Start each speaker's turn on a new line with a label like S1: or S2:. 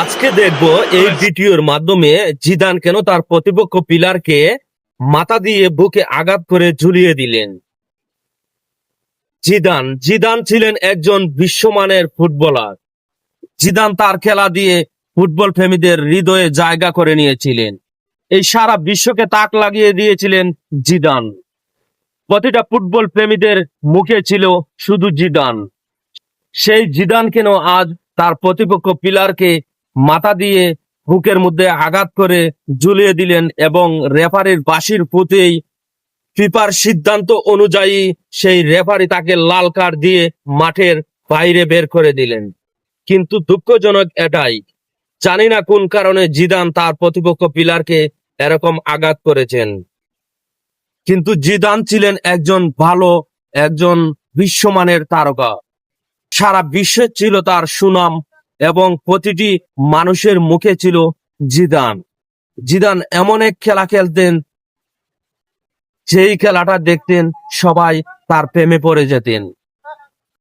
S1: আজকে দেখব এই ভিডিওর মাধ্যমে জিদান কেন তার প্রতিপক্ষ প্লেয়ারকে মাথা দিয়ে বুকে আঘাত করে ঝুলিয়ে দিলেন। জিদান ছিলেন একজন বিশ্বমানের ফুটবলার। জিদান তার খেলা দিয়ে ফুটবল প্রেমীদের হৃদয়ে জায়গা করে নিয়েছিলেন। এই সারা বিশ্বকে তাক লাগিয়ে দিয়েছিলেন জিদান। প্রতিটা ফুটবল প্রেমীদের মুখে ছিল শুধু জিদান। সেই জিদান কেন আজ তার প্রতিপক্ষ প্লেয়ারকে মাথা দিয়ে বুকের মধ্যে আঘাত করে ঝুলিয়ে দিলেন এবং রেফারির বাঁশির ফুতেই ফিফার সিদ্ধান্ত অনুযায়ী সেই রেফারি তাকে লাল কার্ড দিয়ে মাঠের বাইরে বের করে দিলেন। কিন্তু দুঃখজনক এটাই, জানি না কোন কারণে জিদান তার প্রতিপক্ষ প্লেয়ারকে এরকম আঘাত করেছেন। কিন্তু জিদান ছিলেন একজন বিশ্বমানের তারকা। সারা বিশ্বে ছিল তার সুনাম এবং প্রতিটি মানুষের মুখে ছিল জিদান এমন এক খেলা খেলতেন, যেই খেলাটা দেখতেন সবাই তার প্রেমে পড়ে যেতেন।